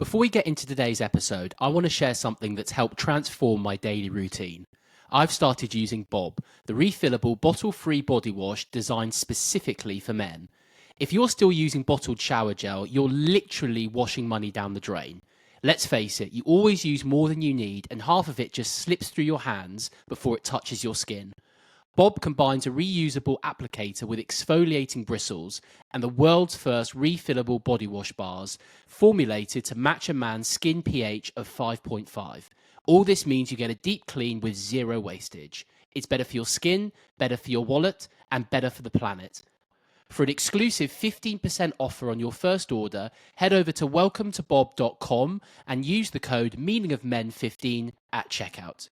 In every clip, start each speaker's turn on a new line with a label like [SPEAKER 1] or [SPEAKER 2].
[SPEAKER 1] Before we get into today's episode, I want to share something that's helped transform my daily routine. I've started using Bob, the refillable bottle-free body wash designed specifically for men. If you're still using bottled shower gel, you're literally washing money down the drain. Let's face it, you always use more than you need, and half of it just slips through your hands before it touches your skin. Bob combines a reusable applicator with exfoliating bristles and the world's first refillable body wash bars, formulated to match a man's skin pH of 5.5. All this means you get a deep clean with zero wastage. It's better for your skin, better for your wallet, and better for the planet. For an exclusive 15% offer on your first order, head over to welcometobob.com and use the code meaningofmen15 at checkout.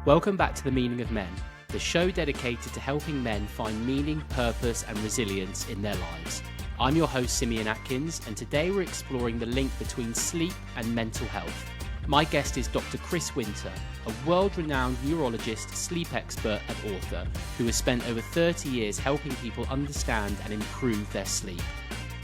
[SPEAKER 1] Welcome back to The Meaning of Men, the show dedicated to helping men find meaning, purpose, and resilience in their lives. I'm your host, Simeon Atkins, and today we're exploring the link between sleep and mental health. My guest is Dr. Chris Winter, a world-renowned neurologist, sleep expert, and author who has spent over 30 years helping people understand and improve their sleep.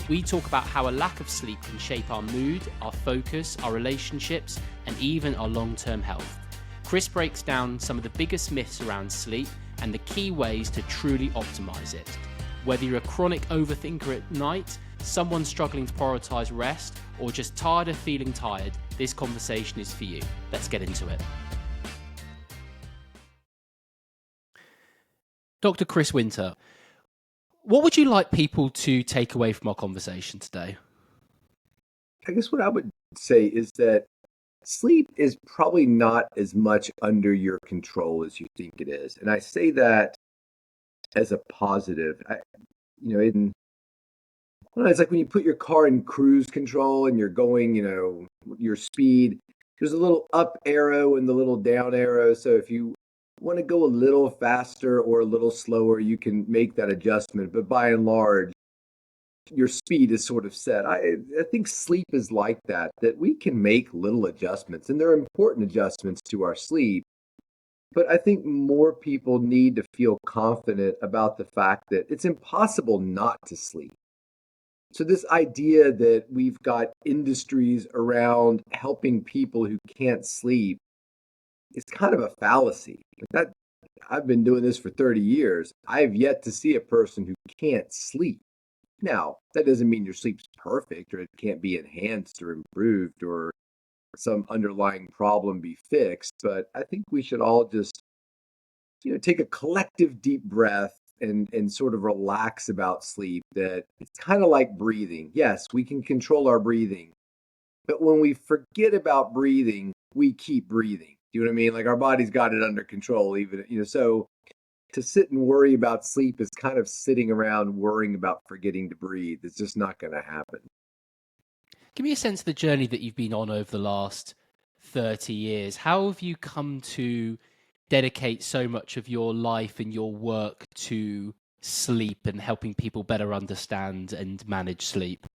[SPEAKER 1] We talk about how a lack of sleep can shape our mood, our focus, our relationships, and even our long-term health. Chris breaks down some of the biggest myths around sleep and the key ways to truly optimize it. Whether you're a chronic overthinker at night, someone struggling to prioritize rest, or just tired of feeling tired, this conversation is for you. Let's get into it. Dr. Chris Winter, what would you like people to take away from our conversation today?
[SPEAKER 2] I guess what I would say is that sleep is probably not as much under your control as you think it is. And I say that as a positive. It's like when you put your car in cruise control and you're going, your speed, there's a little up arrow and the little down arrow. So if you want to go a little faster or a little slower, you can make that adjustment. But by and large, your speed is sort of set. I think sleep is like that we can make little adjustments, and there are important adjustments to our sleep. But I think more people need to feel confident about the fact that it's impossible not to sleep. So this idea that we've got industries around helping people who can't sleep is kind of a fallacy. That I've been doing this for 30 years. I have yet to see a person who can't sleep. Now, that doesn't mean your sleep's perfect or it can't be enhanced or improved or some underlying problem be fixed, but I think we should all just, take a collective deep breath and sort of relax about sleep, that it's kind of like breathing. Yes, we can control our breathing, but when we forget about breathing, we keep breathing. Do you know what I mean? Like our body's got it under control, even, so to sit and worry about sleep is kind of sitting around worrying about forgetting to breathe. It's just not going to happen.
[SPEAKER 1] Give me a sense of the journey that you've been on over the last 30 years. How have you come to dedicate so much of your life and your work to sleep and helping people better understand and manage sleep?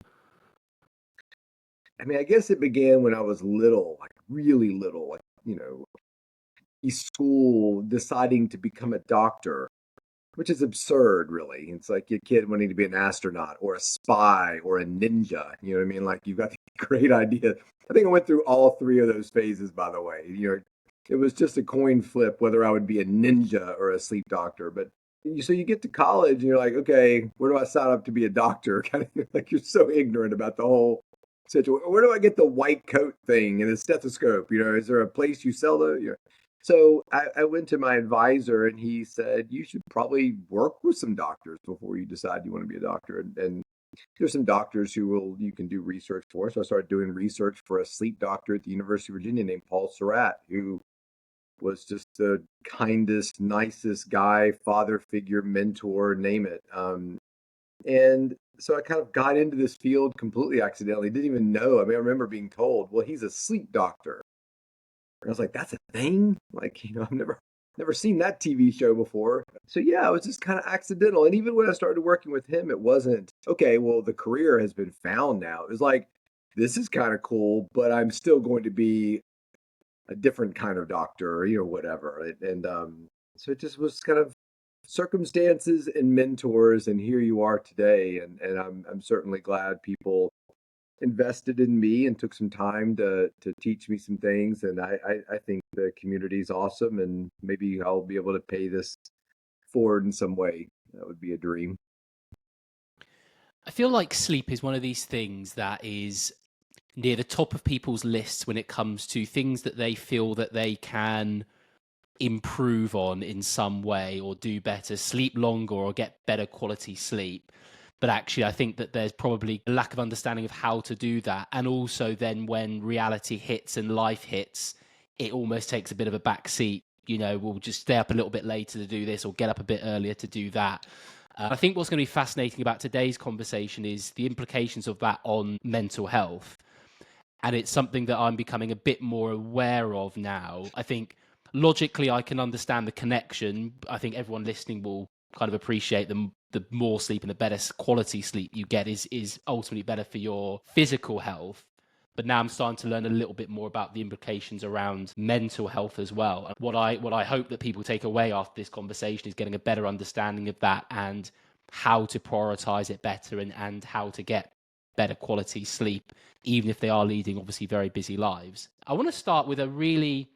[SPEAKER 2] I mean, I guess it began when I was little, like really little, school deciding to become a doctor, which is absurd, really. It's like a kid wanting to be an astronaut or a spy or a ninja. You know what I mean? Like you've got these great ideas. I think I went through all three of those phases, by the way. It was just a coin flip whether I would be a ninja or a sleep doctor. But so you get to college and you're like, okay, where do I sign up to be a doctor? Kind of like you're so ignorant about the whole situation. Where do I get the white coat thing and the stethoscope? Is there a place you sell the? So I went to my advisor and he said, you should probably work with some doctors before you decide you want to be a doctor. And there's some doctors who you can do research for. So I started doing research for a sleep doctor at the University of Virginia named Paul Surratt, who was just the kindest, nicest guy, father figure, mentor, name it. And so I kind of got into this field completely accidentally, didn't even know. I mean, I remember being told, well, he's a sleep doctor. I was like, that's a thing? Like, I've never seen that TV show before. So yeah, it was just kind of accidental. And even when I started working with him, it wasn't, okay, well, the career has been found now. It was like, this is kind of cool, but I'm still going to be a different kind of doctor, whatever. And so it just was kind of circumstances and mentors, and here you are today. And I'm certainly glad people invested in me and took some time to teach me some things. And I think the community is awesome, and maybe I'll be able to pay this forward in some way. That would be a dream.
[SPEAKER 1] I feel like sleep is one of these things that is near the top of people's lists when it comes to things that they feel that they can improve on in some way or do better, sleep longer or get better quality sleep. But actually, I think that there's probably a lack of understanding of how to do that. And also, then when reality hits and life hits, it almost takes a bit of a back seat. You know, we'll just stay up a little bit later to do this or get up a bit earlier to do that. I think what's going to be fascinating about today's conversation is the implications of that on mental health. And it's something that I'm becoming a bit more aware of now. I think logically I can understand the connection. I think everyone listening will kind of appreciate the more sleep and the better quality sleep you get is ultimately better for your physical health. But now I'm starting to learn a little bit more about the implications around mental health as well. What I hope that people take away after this conversation is getting a better understanding of that and how to prioritize it better and how to get better quality sleep, even if they are leading obviously very busy lives. I want to start with a really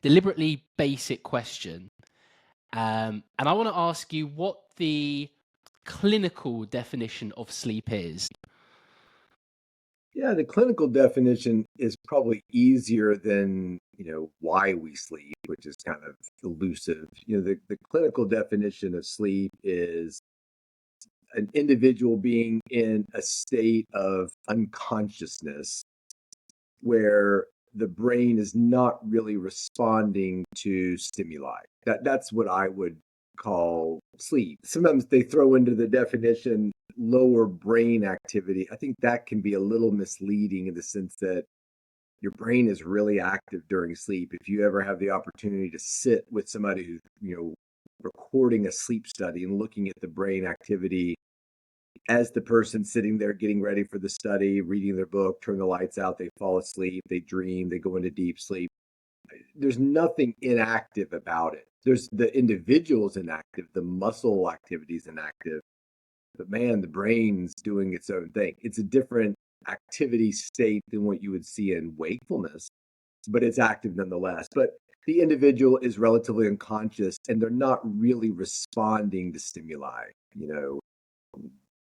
[SPEAKER 1] deliberately basic question. And I want to ask you what the clinical definition of sleep is.
[SPEAKER 2] Yeah, the clinical definition is probably easier than, why we sleep, which is kind of elusive. The clinical definition of sleep is an individual being in a state of unconsciousness where the brain is not really responding to stimuli. That's what I would call sleep. Sometimes they throw into the definition lower brain activity. I think that can be a little misleading in the sense that your brain is really active during sleep. If you ever have the opportunity to sit with somebody who's, recording a sleep study and looking at the brain activity as the person sitting there getting ready for the study, reading their book, turn the lights out, they fall asleep, they dream, they go into deep sleep. There's nothing inactive about it. There's the individual's inactive, the muscle activity is inactive, but man, the brain's doing its own thing. It's a different activity state than what you would see in wakefulness, but it's active nonetheless. But the individual is relatively unconscious and they're not really responding to stimuli. You know,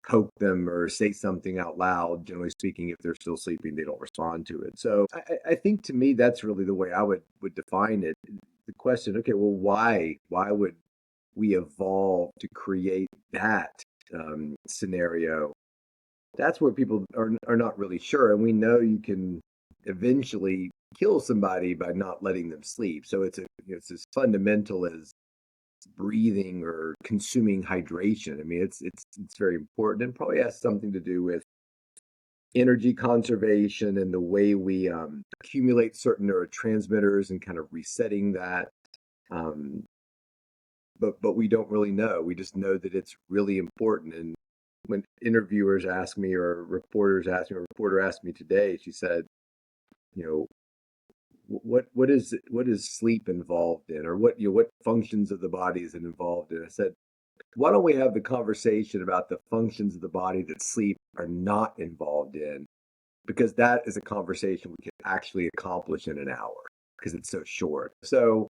[SPEAKER 2] poke them or say something out loud. Generally speaking, if they're still sleeping, they don't respond to it. So I think to me, that's really the way I would define it. The question, okay, well, why? Why would we evolve to create that scenario? That's where people are not really sure. And we know you can eventually kill somebody by not letting them sleep. So it's as fundamental as breathing or consuming hydration. I mean, it's very important and probably has something to do with energy conservation and the way we accumulate certain neurotransmitters and kind of resetting that. Um, but we don't really know. We just know that it's really important. And when interviewers ask me or reporters ask me, a reporter asked me today, she said, you know, what is sleep involved in, or what functions of the body is it involved in? I said, why don't we have the conversation about the functions of the body that sleep are not involved in? Because that is a conversation we can actually accomplish in an hour because it's so short. So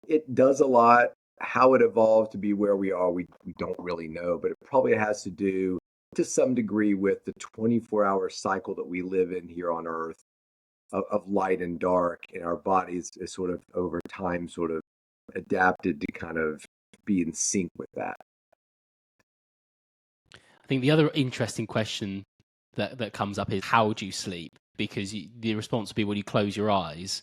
[SPEAKER 2] it does a lot. How it evolved to be where we are, we don't really know, but it probably has to do to some degree with the 24-hour cycle that we live in here on Earth of light and dark, and our bodies is sort of over time sort of adapted to kind of be in sync with that.
[SPEAKER 1] I think the other interesting question that comes up is how do you sleep? Because the response would be, well, you close your eyes,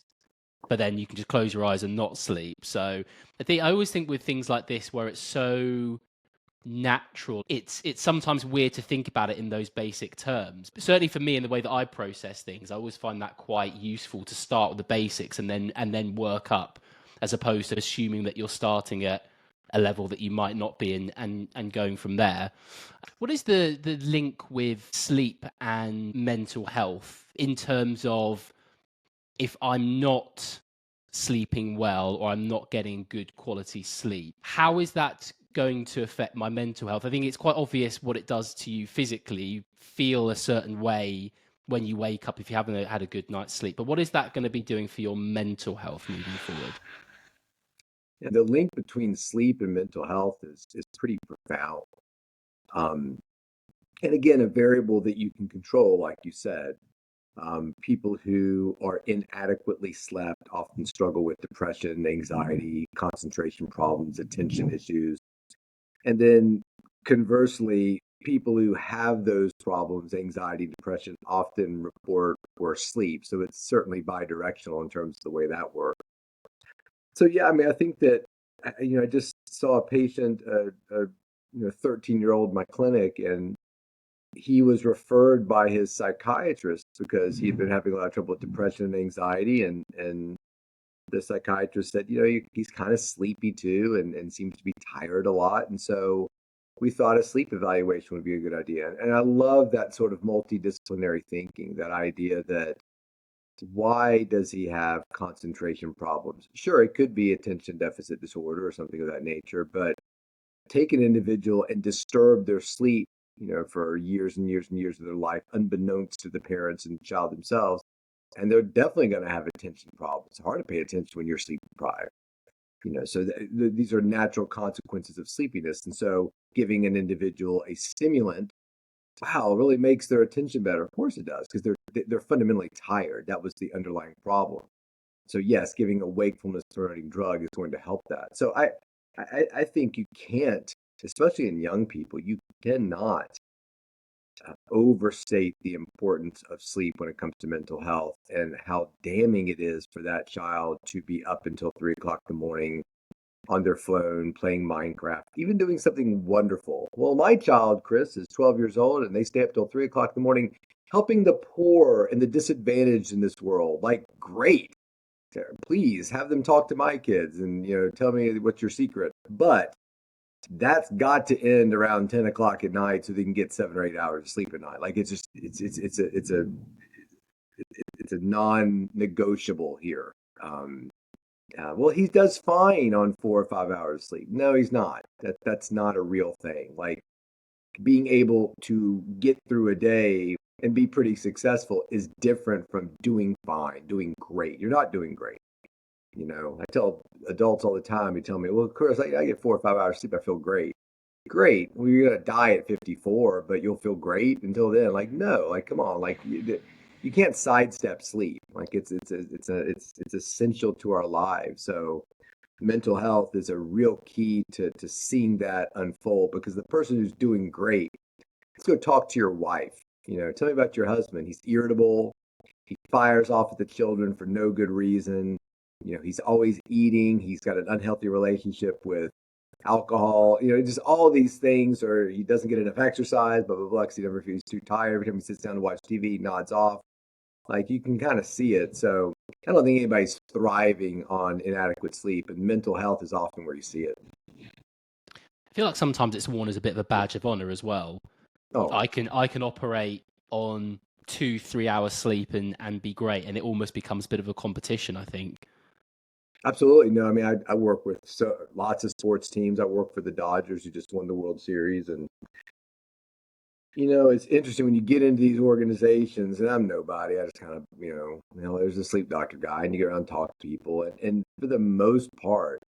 [SPEAKER 1] but then you can just close your eyes and not sleep. So I always think with things like this where it's so natural, it's sometimes weird to think about it in those basic terms. But certainly for me, in the way that I process things, I always find that quite useful to start with the basics and then work up, as opposed to assuming that you're starting at a level that you might not be in and going from there. What is the link with sleep and mental health in terms of if I'm not sleeping well or I'm not getting good quality sleep? How is that going to affect my mental health? I think it's quite obvious what it does to you physically. You feel a certain way when you wake up if you haven't had a good night's sleep. But what is that going to be doing for your mental health moving forward?
[SPEAKER 2] And the link between sleep and mental health is pretty profound. Um, and again, a variable that you can control, like you said. People who are inadequately slept often struggle with depression, anxiety, concentration problems, attention issues. And then conversely, people who have those problems, anxiety, depression, often report worse sleep. So it's certainly bidirectional in terms of the way that works. So yeah, I mean, I think that I just saw a patient, a 13-year-old in my clinic, and he was referred by his psychiatrist because he'd been having a lot of trouble with depression and anxiety, and the psychiatrist said, he's kind of sleepy too, and seems to be tired a lot, and so we thought a sleep evaluation would be a good idea. And I love that sort of multidisciplinary thinking, that idea that why does he have concentration problems? Sure, it could be attention deficit disorder or something of that nature, but take an individual and disturb their sleep, for years and years and years of their life, unbeknownst to the parents and child themselves. And they're definitely going to have attention problems. It's hard to pay attention when you're sleep deprived. So these are natural consequences of sleepiness. And so giving an individual a stimulant, wow, really makes their attention better. Of course it does, because they're fundamentally tired. That was the underlying problem. So yes, giving a wakefulness promoting drug is going to help that. So I think you can't, especially in young people, you cannot overstate the importance of sleep when it comes to mental health, and how damning it is for that child to be up until 3 o'clock in the morning on their phone playing Minecraft, even doing something wonderful. Well, my child, Chris, is 12 years old, and they stay up till 3 o'clock in the morning helping the poor and the disadvantaged in this world. Like, great. Please have them talk to my kids and tell me what's your secret. But that's got to end around 10 o'clock at night so they can get 7 or 8 hours of sleep at night. Like, it's just it's a non-negotiable here. Well, he does fine on 4 or 5 hours of sleep. No, he's not. That's not a real thing. Like, being able to get through a day and be pretty successful is different from doing fine, doing great. You're not doing great. I tell adults all the time, they tell me, well, Chris, I get 4 or 5 hours sleep. I feel great. Great. Well, you're going to die at 54, but you'll feel great until then. Like, no, like, come on. Like, you can't sidestep sleep. Like, it's essential to our lives. So mental health is a real key to seeing that unfold, because the person who's doing great, let's go talk to your wife. Tell me about your husband. He's irritable. He fires off at the children for no good reason. He's always eating. He's got an unhealthy relationship with alcohol, just all these things, or he doesn't get enough exercise, blah, blah, blah, because he's too tired. Every time he sits down to watch TV, he nods off. Like, you can kind of see it. So I don't think anybody's thriving on inadequate sleep, and mental health is often where you see it.
[SPEAKER 1] I feel like sometimes it's worn as a bit of a badge of honor as well.
[SPEAKER 2] Oh,
[SPEAKER 1] I can operate on 2-3 hours sleep and be great, and it almost becomes a bit of a competition, I think.
[SPEAKER 2] absolutely. No, I mean, I work with lots of sports teams. I work for the Dodgers, who just won the World Series. And, it's interesting when you get into these organizations, and I'm nobody. I just kind of, there's a sleep doctor guy, and you get around and talk to people. And for the most part,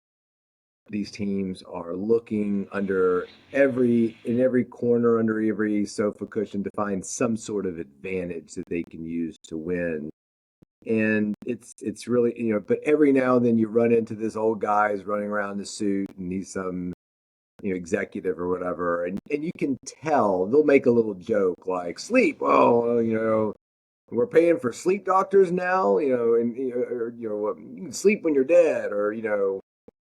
[SPEAKER 2] these teams are looking in every corner, under every sofa cushion, to find some sort of advantage that they can use to win. And it's really, but every now and then you run into this old guy who's running around in the suit, and he's some executive or whatever, and you can tell they'll make a little joke like, sleep, well, we're paying for sleep doctors now, and you can sleep when you're dead, or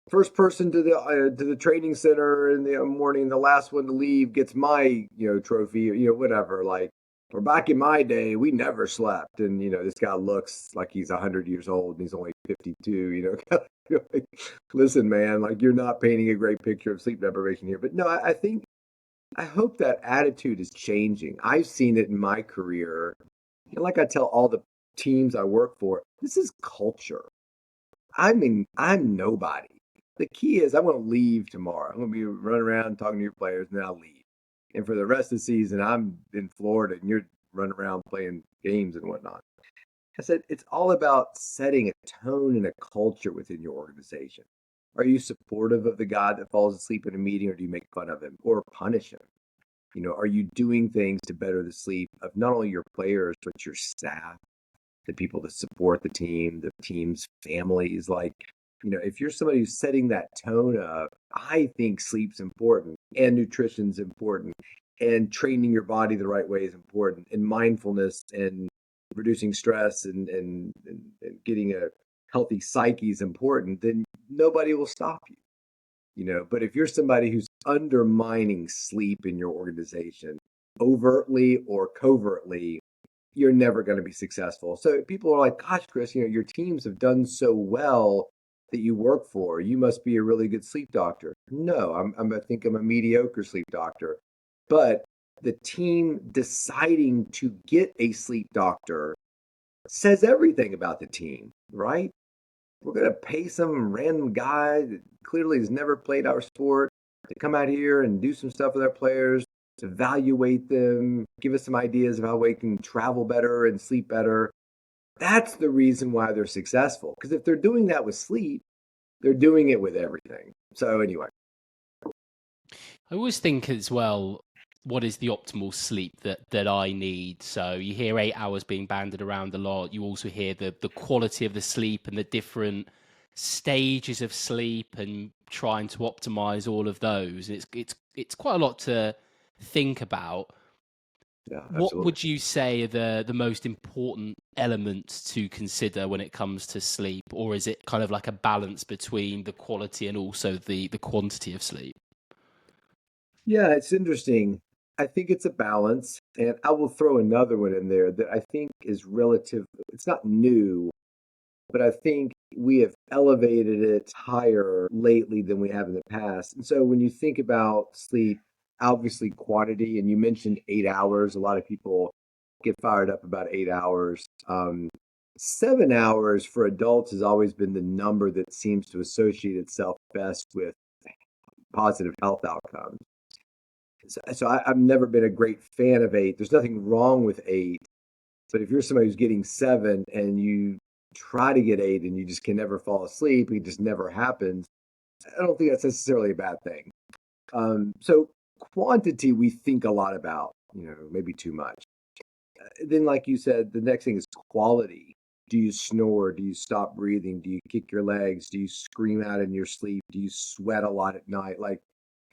[SPEAKER 2] first person to the training center in the morning, the last one to leave gets my trophy, or whatever. Like, or back in my day, we never slept, and this guy looks like he's 100 years old and he's only 52. Like, listen, man, like, you're not painting a great picture of sleep deprivation here. But no, I hope that attitude is changing. I've seen it in my career, and like I tell all the teams I work for, this is culture. I mean, I'm nobody. The key is I'm going to leave tomorrow. I'm going to be running around talking to your players, and then I'll leave. And for the rest of the season, I'm in Florida, and you're running around playing games and whatnot. I said it's all about setting a tone and a culture within your organization. Are you supportive of the guy that falls asleep in a meeting, or do you make fun of him or punish him? Are you doing things to better the sleep of not only your players, but your staff, the people that support the team, the team's families? Like, if you're somebody who's setting that tone up, I think sleep's important and nutrition's important and training your body the right way is important and mindfulness and reducing stress and getting a healthy psyche is important, then nobody will stop you. But if you're somebody who's undermining sleep in your organization overtly or covertly, you're never going to be successful. So people are like, gosh, Chris, your teams have done so well that you work for. You must be a really good sleep doctor. No, I think I'm a mediocre sleep doctor. But the team deciding to get a sleep doctor says everything about the team, right? We're going to pay some random guy that clearly has never played our sport to come out here and do some stuff with our players, to evaluate them, give us some ideas of how we can travel better and sleep better. That's the reason why they're successful. Because if they're doing that with sleep, they're doing it with everything. So, anyway.
[SPEAKER 1] I always think as well, what is the optimal sleep that I need? So you hear 8 hours being banded around a lot. You also hear the quality of the sleep and the different stages of sleep and trying to optimize all of those. It's quite a lot to think about.
[SPEAKER 2] Yeah,
[SPEAKER 1] What
[SPEAKER 2] absolutely.
[SPEAKER 1] would you say are the most important elements to consider when it comes to sleep, or is it kind of like a balance between the quality and also the quantity of sleep?
[SPEAKER 2] Yeah, it's interesting. I think it's a balance. And I will throw another one in there that I think is relative. It's not new, but I think we have elevated it higher lately than we have in the past. And so when you think about sleep, obviously quantity, and you mentioned 8 hours, a lot of people get fired up about 8 hours. 7 hours for adults has always been the number that seems to associate itself best with positive health outcomes. So I've never been a great fan of eight. There's nothing wrong with eight, but if you're somebody who's getting seven and you try to get eight and you just can never fall asleep, it just never happens. I don't think that's necessarily a bad thing. So quantity we think a lot about, maybe too much. Then, like you said, the next thing is quality. Do you snore? Do you stop breathing? Do you kick your legs? Do you scream out in your sleep? Do you sweat a lot at night? Like,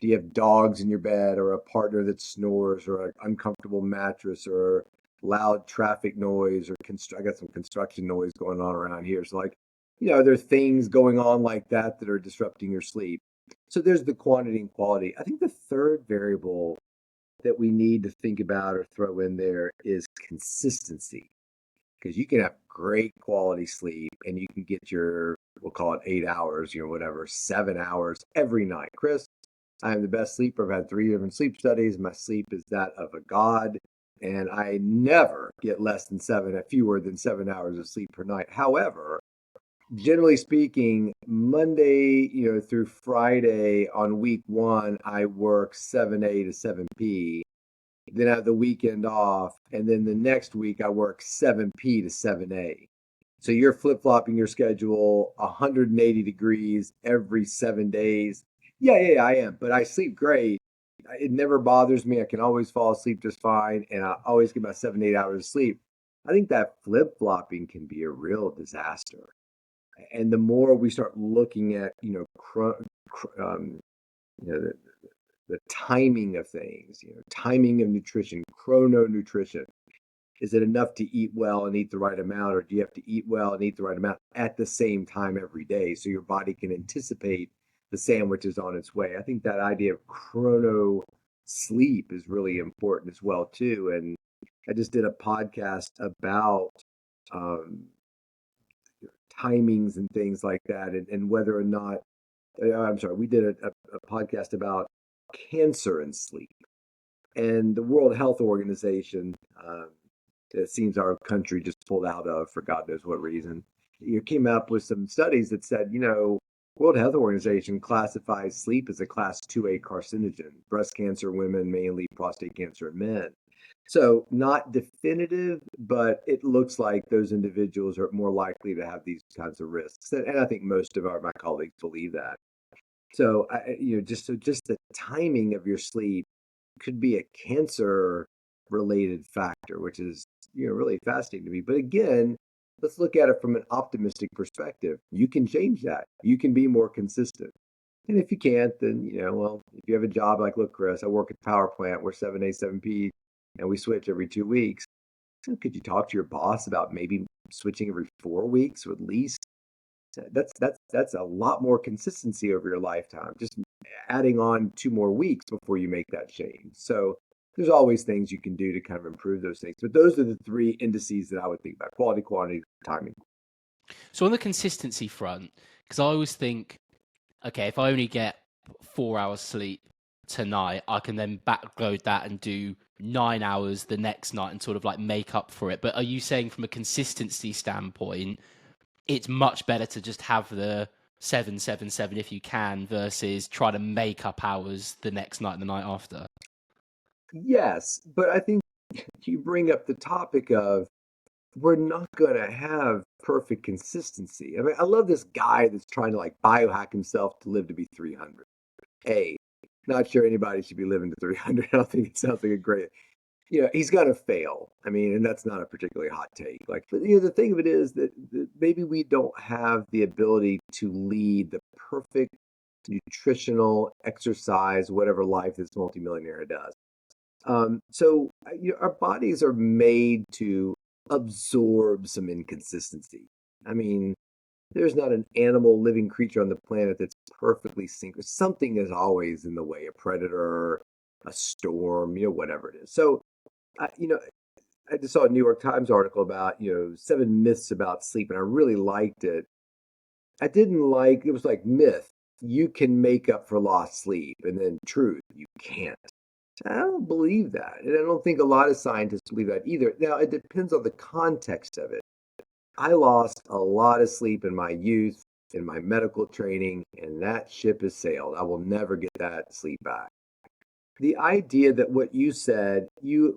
[SPEAKER 2] do you have dogs in your bed or a partner that snores or an uncomfortable mattress or loud traffic noise or I got some construction noise going on around here. So, like, are there things going on like that are disrupting your sleep? So there's the quantity and quality. I think the third variable that we need to think about or throw in there is consistency. Because you can have great quality sleep and you can get we'll call it 8 hours, whatever, 7 hours every night. Chris, I am the best sleeper. I've had 3 different sleep studies. My sleep is that of a god. And I never get fewer than 7 hours of sleep per night. However, generally speaking, Monday, through Friday on week one, I work 7A to 7P. Then I have the weekend off. And then the next week, I work 7P to 7A. So you're flip flopping your schedule 180 degrees every 7 days. Yeah, I am. But I sleep great. It never bothers me. I can always fall asleep just fine. And I always get my 7, 8 hours of sleep. I think that flip flopping can be a real disaster. And the more we start looking at, the timing of things, timing of nutrition, chrononutrition. Is it enough to eat well and eat the right amount, or do you have to eat well and eat the right amount at the same time every day so your body can anticipate the sandwich is on its way? I think that idea of chrono sleep is really important as well too. And I just did a podcast about um, timings and things like that, and whether or not I'm sorry, we did a podcast about cancer and sleep. And the World Health Organization, it seems our country just pulled out of for God knows what reason, you came up with some studies that said, World Health Organization classifies sleep as a class 2A carcinogen, breast cancer in women mainly, prostate cancer in men. So, not definitive, but it looks like those individuals are more likely to have these kinds of risks. And I think most of my colleagues believe that. So, just the timing of your sleep could be a cancer related factor, which is, really fascinating to me. But again, let's look at it from an optimistic perspective. You can change that. You can be more consistent. And if you can't, then, well, if you have a job like, look, Chris, I work at the power plant, we're 7A, 7P, and we switch every 2 weeks. So could you talk to your boss about maybe switching every 4 weeks or at least? That's a lot more consistency over your lifetime. Just adding on 2 more weeks before you make that change. So there's always things you can do to kind of improve those things. But those are the three indices that I would think about: quality, quantity, timing.
[SPEAKER 1] So on the consistency front, because I always think, okay, if I only get 4 hours sleep tonight, I can then backload that and do 9 hours the next night and sort of like make up for it. But are you saying from a consistency standpoint, it's much better to just have the 7 7 7 if you can versus try to make up hours the next night and the night after?
[SPEAKER 2] Yes, but I think you bring up the topic of we're not going to have perfect consistency. I mean, I love this guy that's trying to like biohack himself to live to be 300. A, not sure anybody should be living to 300. I don't think it sounds like a great, he's going to fail. I mean, and that's not a particularly hot take. Like, but, the thing of it is that maybe we don't have the ability to lead the perfect nutritional exercise, whatever life this multimillionaire does. Our bodies are made to absorb some inconsistency. I mean, there's not an animal, living creature on the planet that's perfectly synced. Something is always in the way, a predator, a storm, whatever it is. So, I, you know, I just saw a New York Times article about, 7 myths about sleep, and I really liked it. I didn't like, it was like myth, you can make up for lost sleep, and then truth, you can't. I don't believe that. And I don't think a lot of scientists believe that either. Now, it depends on the context of it. I lost a lot of sleep in my youth, in my medical training, and that ship has sailed. I will never get that sleep back. The idea that what you said,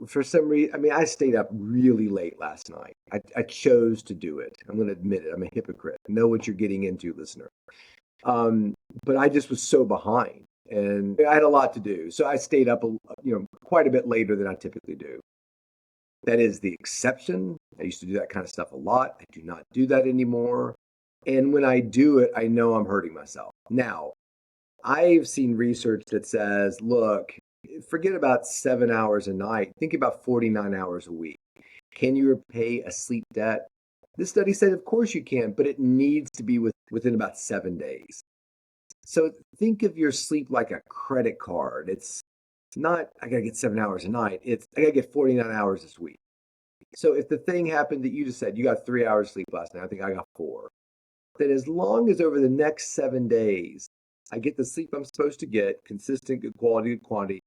[SPEAKER 2] for some reason, I mean, I stayed up really late last night. I chose to do it. I'm going to admit it. I'm a hypocrite. I know what you're getting into, listener. Um, but I just was so behind and I had a lot to do. So I stayed up, quite a bit later than I typically do. That is the exception. I used to do that kind of stuff a lot. I do not do that anymore. And when I do it, I know I'm hurting myself. Now, I've seen research that says, look, forget about 7 hours a night. Think about 49 hours a week. Can you repay a sleep debt? This study said, of course you can, but it needs to be within about 7 days. So think of your sleep like a credit card. It's not, I got to get 7 hours a night. It's, I got to get 49 hours this week. So if the thing happened that you just said, you got 3 hours sleep last night, I think I got four. Then as long as over the next 7 days, I get the sleep I'm supposed to get, consistent, good quality, good quantity,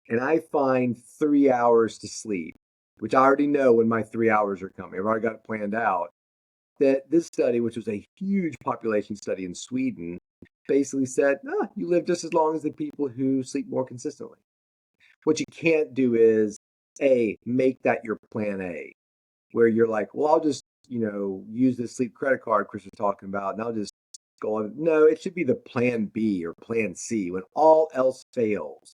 [SPEAKER 2] and I find 3 hours to sleep, which I already know when my 3 hours are coming. I've already got it planned out. That this study, which was a huge population study in Sweden, basically said, you live just as long as the people who sleep more consistently. What you can't do is, A, make that your plan A, where you're like, well, I'll just, use this sleep credit card Chris was talking about, and I'll just go on. No, it should be the plan B or plan C. When all else fails,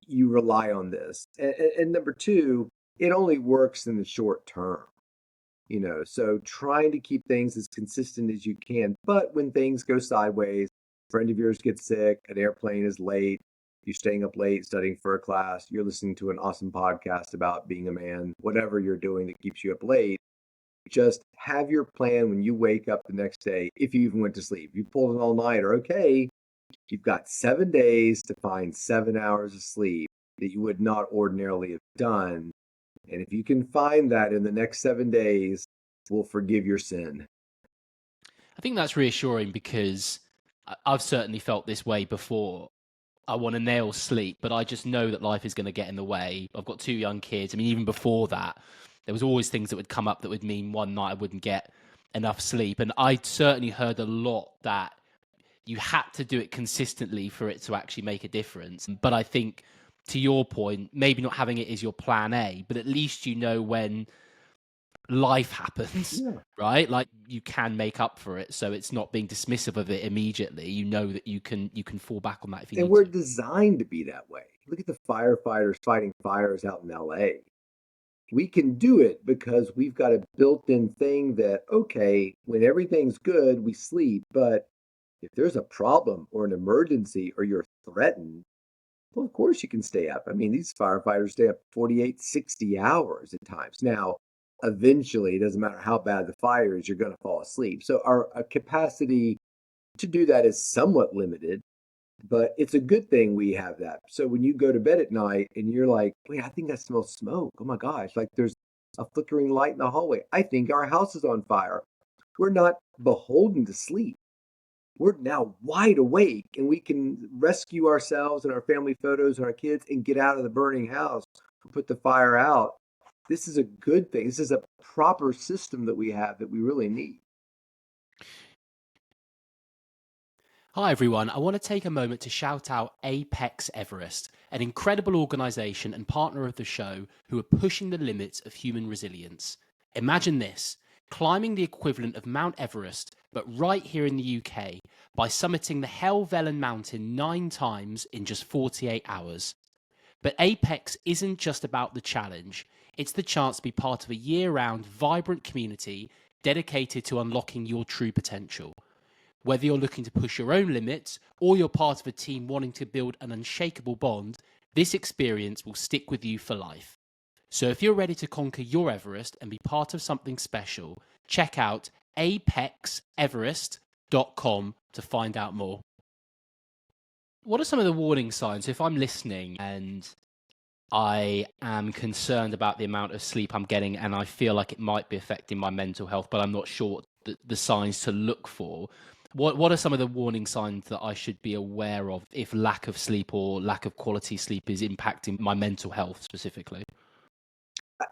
[SPEAKER 2] you rely on this. And number two, it only works in the short term. So trying to keep things as consistent as you can. But when things go sideways, a friend of yours gets sick, an airplane is late, you're staying up late studying for a class, you're listening to an awesome podcast about being a man, whatever you're doing that keeps you up late, just have your plan when you wake up the next day. If you even went to sleep, you pulled an all-nighter, okay, you've got 7 days to find 7 hours of sleep that you would not ordinarily have done. And if you can find that in the next 7 days, we'll forgive your sin.
[SPEAKER 1] I think that's reassuring because I've certainly felt this way before. I want to nail sleep, but I just know that life is going to get in the way. I've got two young kids. I mean, even before that, there was always things that would come up that would mean one night I wouldn't get enough sleep. And I certainly heard a lot that you had to do it consistently for it to actually make a difference. But I think, to your point, maybe not having it as your plan A, but at least you know when life happens,
[SPEAKER 2] Yeah.
[SPEAKER 1] right? Like you can make up for it, so it's not being dismissive of it immediately. You know that you can fall back on that if you
[SPEAKER 2] And
[SPEAKER 1] need
[SPEAKER 2] we're
[SPEAKER 1] to.
[SPEAKER 2] designed to be that way. Look at the firefighters fighting fires out in LA. We can do it because we've got a built-in thing that, okay, when everything's good, we sleep, but if there's a problem or an emergency or you're threatened, well, of course you can stay up. I mean, these firefighters stay up 48, 60 hours at times. Now, eventually, it doesn't matter how bad the fire is, you're going to fall asleep. So our capacity to do that is somewhat limited, but it's a good thing we have that. So when you go to bed at night and you're like, wait, I think I smell smoke. Oh my gosh, like there's a flickering light in the hallway. I think our house is on fire. We're not beholden to sleep. We're now wide awake and we can rescue ourselves and our family photos and our kids and get out of the burning house, put the fire out. This is a good thing. This is a proper system that we have that we really need.
[SPEAKER 1] Hi everyone, I want to take a moment to shout out Apex Everest, an incredible organisation and partner of the show who are pushing the limits of human resilience. Imagine this, climbing the equivalent of Mount Everest, but right here in the UK, by summiting the Helvellyn mountain 9 times in just 48 hours. But Apex isn't just about the challenge, it's the chance to be part of a year-round, vibrant community dedicated to unlocking your true potential. Whether you're looking to push your own limits or you're part of a team wanting to build an unshakable bond, this experience will stick with you for life. So if you're ready to conquer your Everest and be part of something special, check out apexeverest.com to find out more. What are some of the warning signs if I'm listening and I am concerned about the amount of sleep I'm getting and I feel like it might be affecting my mental health, but I'm not sure the signs to look for? What are some of the warning signs that I should be aware of if lack of sleep or lack of quality sleep is impacting my mental health specifically?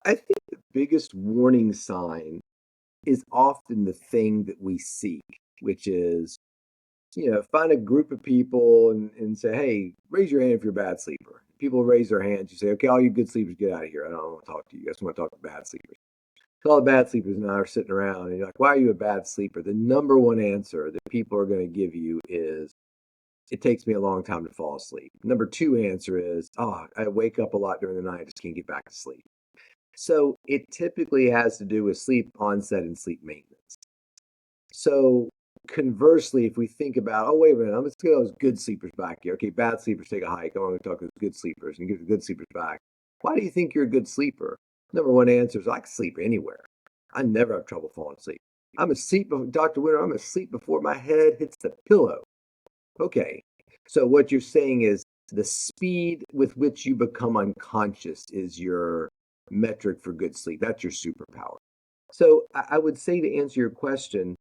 [SPEAKER 2] I think the biggest warning sign is often the thing that we seek, which is, find a group of people and say, hey, raise your hand if you're a bad sleeper. People raise their hands. You say, okay, all you good sleepers, get out of here. I don't want to talk to you. I just want to talk to bad sleepers. So all the bad sleepers now are sitting around and you're like, why are you a bad sleeper? The number one answer that people are going to give you is, it takes me a long time to fall asleep. Number two answer is, oh, I wake up a lot during the night. I just can't get back to sleep. So it typically has to do with sleep onset and sleep maintenance. So conversely, if we think about, oh, wait a minute, let's get those good sleepers back here. Okay, bad sleepers take a hike. I want to talk to those good sleepers and get the good sleepers back. Why do you think you're a good sleeper? Number one answer is I can sleep anywhere. I never have trouble falling asleep. I'm asleep, Dr. Winter, I'm asleep before my head hits the pillow. Okay, so what you're saying is the speed with which you become unconscious is your metric for good sleep. That's your superpower. So I would say, to answer your question,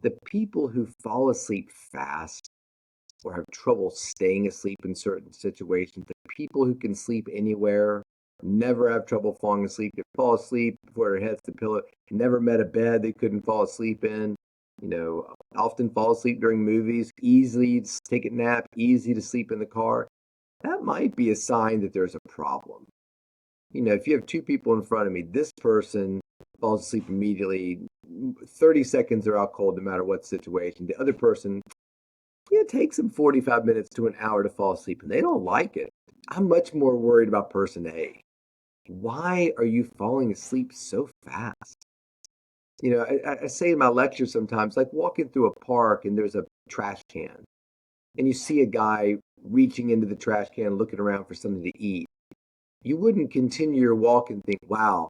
[SPEAKER 2] the people who fall asleep fast or have trouble staying asleep in certain situations, the people who can sleep anywhere, never have trouble falling asleep, they fall asleep before their head's the pillow, never met a bed they couldn't fall asleep in, often fall asleep during movies, easily take a nap, easy to sleep in the car. That might be a sign that there's a problem. If you have two people in front of me, this person falls asleep immediately, 30 seconds they're out cold no matter what situation. The other person, it takes them 45 minutes to an hour to fall asleep and they don't like it. I'm much more worried about person A. Why are you falling asleep so fast? I say in my lecture sometimes, like walking through a park and there's a trash can and you see a guy reaching into the trash can looking around for something to eat. You wouldn't continue your walk and think, wow,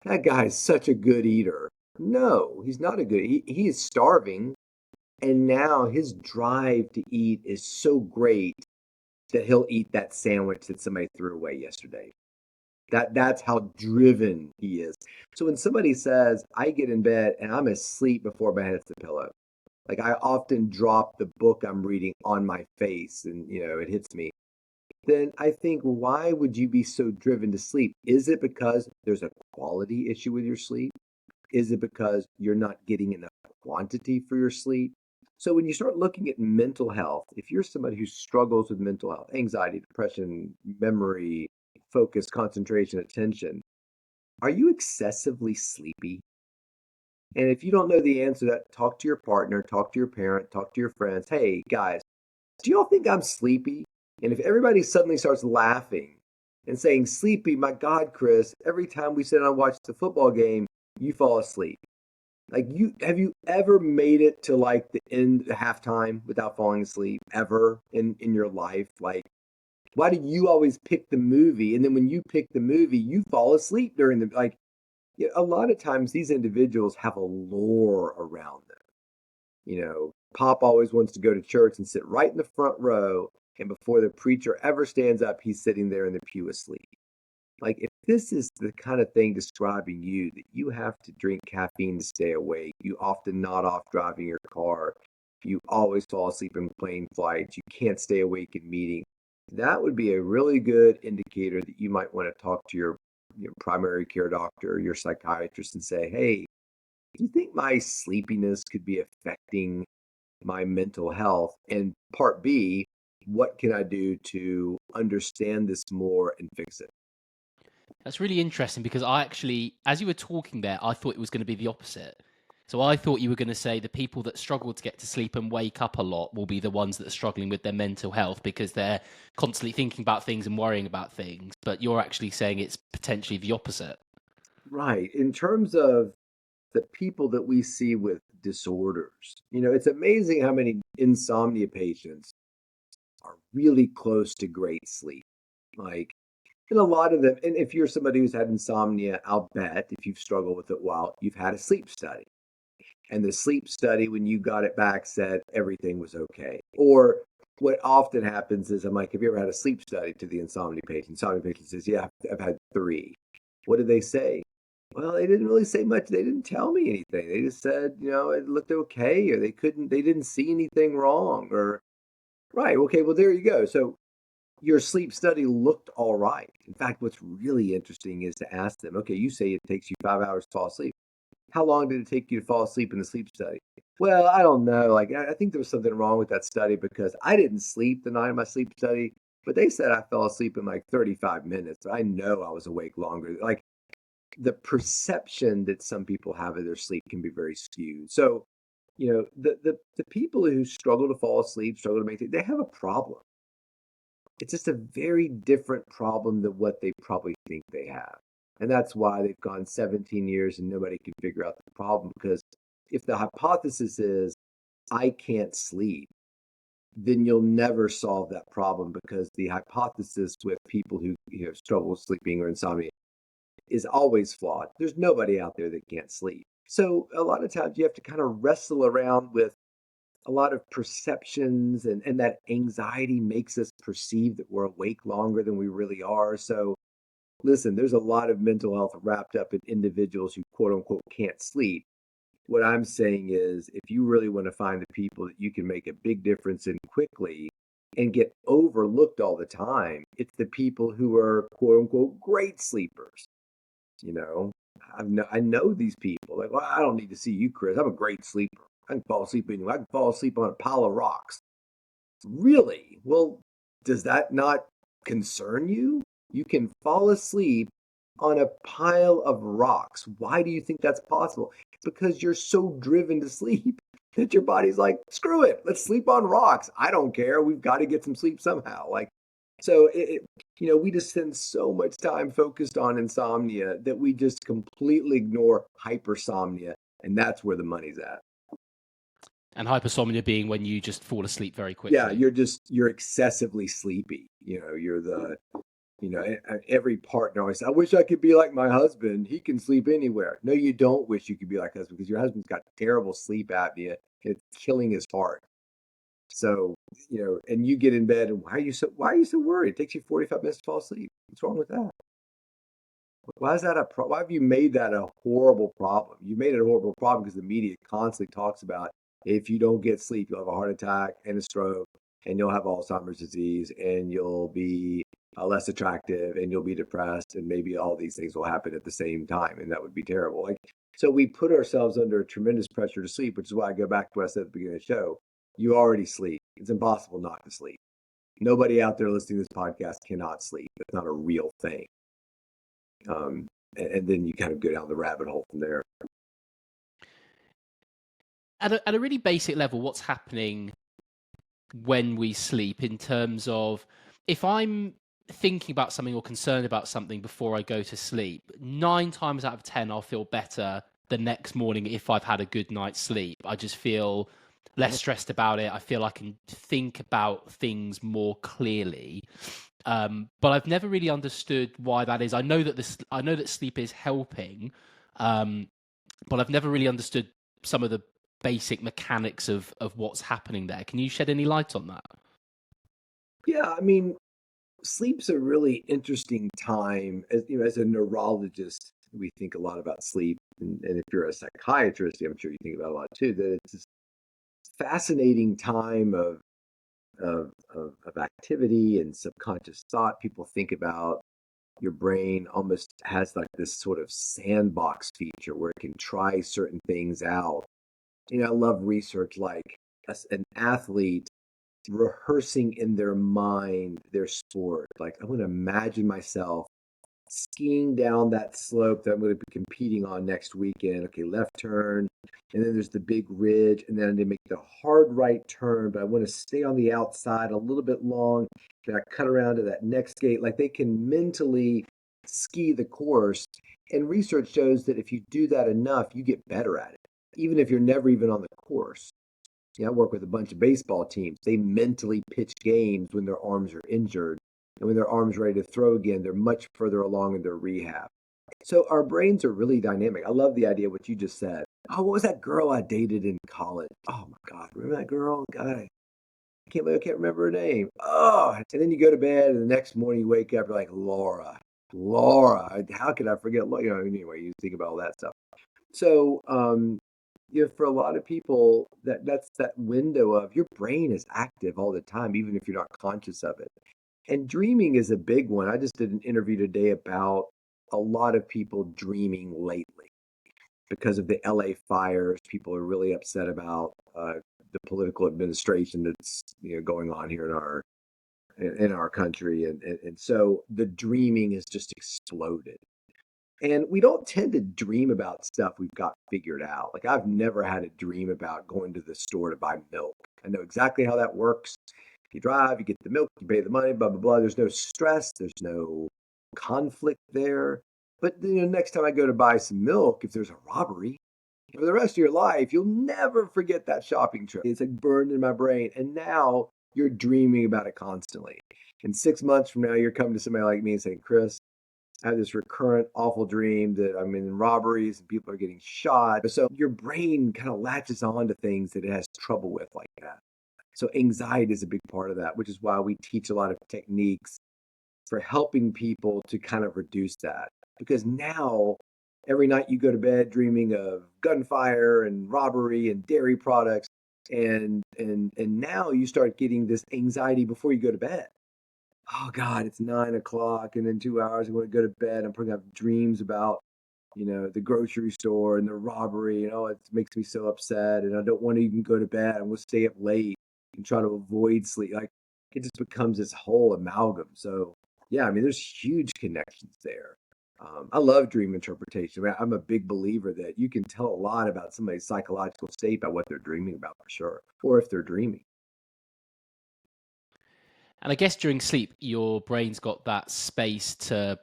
[SPEAKER 2] that guy is such a good eater. No, he's not a good. He is starving, and now his drive to eat is so great that he'll eat that sandwich that somebody threw away yesterday. That's how driven he is. So when somebody says, "I get in bed and I'm asleep before my head hits the pillow," like I often drop the book I'm reading on my face, and it hits me. Then I think, why would you be so driven to sleep? Is it because there's a quality issue with your sleep? Is it because you're not getting enough quantity for your sleep? So when you start looking at mental health, if you're somebody who struggles with mental health, anxiety, depression, memory, focus, concentration, attention, are you excessively sleepy? And if you don't know the answer to that, talk to your partner, talk to your parent, talk to your friends. Hey, guys, do y'all think I'm sleepy? And if everybody suddenly starts laughing and saying, sleepy, my God, Chris, every time we sit down and watch the football game, you fall asleep. Like have you ever made it to like the end halftime without falling asleep ever in your life? Like why do you always pick the movie and then when you pick the movie, you fall asleep during the like yeah, a lot of times these individuals have a lore around them. Pop always wants to go to church and sit right in the front row, and before the preacher ever stands up, he's sitting there in the pew asleep. Like, if this is the kind of thing describing you, that you have to drink caffeine to stay awake, you often nod off driving your car, you always fall asleep in plane flights, you can't stay awake in meetings, that would be a really good indicator that you might want to talk to your primary care doctor, your psychiatrist, and say, hey, do you think my sleepiness could be affecting my mental health? And part B, what can I do to understand this more and fix it?
[SPEAKER 1] That's really interesting because I actually, as you were talking there, I thought it was going to be the opposite. So I thought you were going to say the people that struggle to get to sleep and wake up a lot will be the ones that are struggling with their mental health because they're constantly thinking about things and worrying about things. But you're actually saying it's potentially the opposite.
[SPEAKER 2] Right. In terms of the people that we see with disorders, it's amazing how many insomnia patients are really close to great sleep. Like, and a lot of them, and if you're somebody who's had insomnia, I'll bet if you've struggled with it while you've had a sleep study. And the sleep study, when you got it back, said everything was okay. Or what often happens is, I'm like, have you ever had a sleep study to the insomnia patient? Insomnia patient says, yeah, I've had three. What did they say? Well, they didn't really say much. They didn't tell me anything. They just said, it looked okay, or they didn't see anything wrong, or, right, okay, well, there you go. So your sleep study looked all right. In fact, what's really interesting is to ask them, okay, you say it takes you 5 hours to fall asleep. How long did it take you to fall asleep in the sleep study? Well, I don't know. Like, I think there was something wrong with that study because I didn't sleep the night of my sleep study, but they said I fell asleep in like 35 minutes. I know I was awake longer. Like, the perception that some people have of their sleep can be very skewed. So, the people who struggle to fall asleep, struggle to maintain, they have a problem. It's just a very different problem than what they probably think they have. And that's why they've gone 17 years and nobody can figure out the problem. Because if the hypothesis is, I can't sleep, then you'll never solve that problem because the hypothesis with people who struggle with sleeping or insomnia is always flawed. There's nobody out there that can't sleep. So a lot of times you have to kind of wrestle around with a lot of perceptions, and that anxiety makes us perceive that we're awake longer than we really are. So listen, there's a lot of mental health wrapped up in individuals who quote unquote can't sleep. What I'm saying is if you really want to find the people that you can make a big difference in quickly and get overlooked all the time, it's the people who are quote unquote great sleepers. You know, I know these people. Like, well, I don't need to see you, Chris. I'm a great sleeper. I can fall asleep anywhere. I can fall asleep on a pile of rocks. Really? Well, does that not concern you? You can fall asleep on a pile of rocks. Why do you think that's possible? Because you're so driven to sleep that your body's like, screw it, let's sleep on rocks. I don't care. We've got to get some sleep somehow. Like, so we just spend so much time focused on insomnia that we just completely ignore hypersomnia, and that's where the money's at.
[SPEAKER 1] And hypersomnia being when you just fall asleep very
[SPEAKER 2] Yeah,
[SPEAKER 1] quickly.
[SPEAKER 2] you're excessively sleepy. Every partner always says, I wish I could be like my husband. He can sleep anywhere. No, you don't wish you could be like husband because your husband's got terrible sleep apnea. It's killing his heart. So, and you get in bed and why are you so worried? It takes you 45 minutes to fall asleep. What's wrong with that? Why is that why have you made that a horrible problem? You made it a horrible problem because the media constantly talks about if you don't get sleep, you'll have a heart attack and a stroke, and you'll have Alzheimer's disease, and you'll be less attractive, and you'll be depressed, and maybe all these things will happen at the same time, and that would be terrible. Like, so we put ourselves under a tremendous pressure to sleep, which is why I go back to what I said at the beginning of the show. you already sleep. It's impossible not to sleep. Nobody out there listening to this podcast cannot sleep. It's not a real thing. And then you kind of go down the rabbit hole from there.
[SPEAKER 1] At a really basic level, what's happening when we sleep in terms of if I'm thinking about something or concerned about something before I go to sleep, 9 times out of 10, I'll feel better the next morning if I've had a good night's sleep. I just feel less stressed about it. I feel I can think about things more clearly. But I've never really understood why that is. I know that sleep is helping, but I've never really understood some of the basic mechanics of what's happening there. Can you shed any light on that?
[SPEAKER 2] Yeah, I mean, sleep's a really interesting time. As you know, as a neurologist, we think a lot about sleep, and if you're a psychiatrist, I'm sure you think about it a lot too. That it's this fascinating time of activity and subconscious thought. People think about your brain almost has like this sort of sandbox feature where it can try certain things out. You know, I love research like an athlete rehearsing in their mind their sport. Like, I'm going to imagine myself skiing down that slope that I'm going to be competing on next weekend. Okay, left turn, and then there's the big ridge, and then I need to make the hard right turn, but I want to stay on the outside a little bit long. Then I cut around to that next gate. Like they can mentally ski the course. And research shows that if you do that enough, you get better at it, even if you're never even on the course. Yeah, I work with a bunch of baseball teams. They mentally pitch games when their arms are injured. And when their arms are ready to throw again, they're much further along in their rehab. So our brains are really dynamic. I love the idea of what you just said. Oh, what was that girl I dated in college? Oh my God, remember that girl? God, I can't believe I can't remember her name. Oh, and then you go to bed, and the next morning you wake up, you're like, Laura. How could I forget? You know, anyway, you think about all that stuff. So, you know, for a lot of people, that's that window of your brain is active all the time, even if you're not conscious of it. And dreaming is a big one. I just did an interview today about a lot of people dreaming lately because of the LA fires. People are really upset about the political administration that's going on here in our country, and so the dreaming has just exploded. And we don't tend to dream about stuff we've got figured out. Like I've never had a dream about going to the store to buy milk. I know exactly how that works. You drive, you get the milk, you pay the money, blah blah blah. There's no stress, there's no conflict there. But next time I go to buy some milk, if there's a robbery, for the rest of your life, you'll never forget that shopping trip. It's like burned in my brain. And now you're dreaming about it constantly. And 6 months from now, you're coming to somebody like me and saying, Chris, I have this recurrent awful dream that I'm in robberies and people are getting shot. So your brain kind of latches on to things that it has trouble with like that. So anxiety is a big part of that, which is why we teach a lot of techniques for helping people to kind of reduce that. Because now every night you go to bed dreaming of gunfire and robbery and dairy products, and now you start getting this anxiety before you go to bed. Oh God, it's 9 o'clock, and in 2 hours I want to go to bed. I'm putting up dreams about, the grocery store and the robbery, and oh, it makes me so upset, and I don't want to even go to bed. I'm gonna stay up late and try to avoid sleep. Like it just becomes this whole amalgam. So yeah, I mean, there's huge connections there. I love dream interpretation. I mean, I'm a big believer that you can tell a lot about somebody's psychological state by what they're dreaming about for sure, or if they're dreaming.
[SPEAKER 1] And I guess during sleep, your brain's got that space to,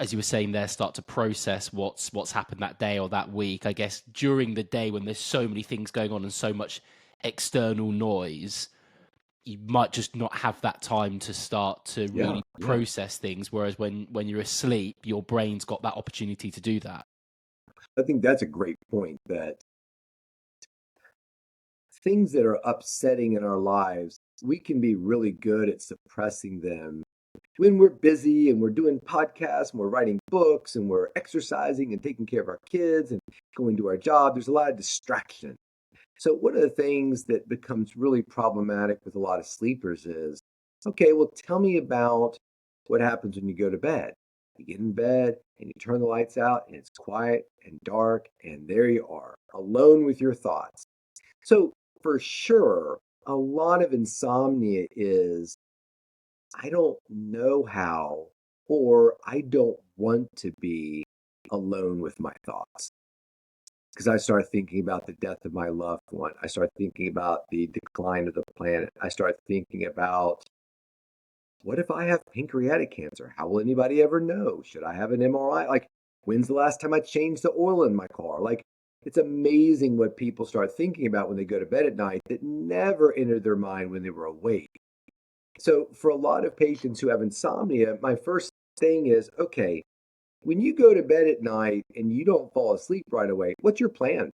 [SPEAKER 1] as you were saying there, start to process what's happened that day or that week. I guess during the day when there's so many things going on and so much external noise, you might just not have that time to start to
[SPEAKER 2] Yeah,
[SPEAKER 1] really
[SPEAKER 2] yeah.
[SPEAKER 1] process things. Whereas when you're asleep, your brain's got that opportunity to do that.
[SPEAKER 2] I think that's a great point that things that are upsetting in our lives, we can be really good at suppressing them when we're busy and we're doing podcasts and we're writing books and we're exercising and taking care of our kids and going to our job. There's a lot of distraction. So, one of the things that becomes really problematic with a lot of sleepers is okay, well, tell me about what happens when you go to bed. You get in bed and you turn the lights out and it's quiet and dark, and there you are, alone with your thoughts. So, for sure, a lot of insomnia is I don't know how, or I don't want to be alone with my thoughts. Because I start thinking about the death of my loved one. I start thinking about the decline of the planet. I start thinking about what if I have pancreatic cancer? How will anybody ever know? Should I have an MRI? Like, when's the last time I changed the oil in my car? Like, it's amazing what people start thinking about when they go to bed at night that never entered their mind when they were awake. So, for a lot of patients who have insomnia, my first thing is okay, when you go to bed at night and you don't fall asleep right away, what's your plan?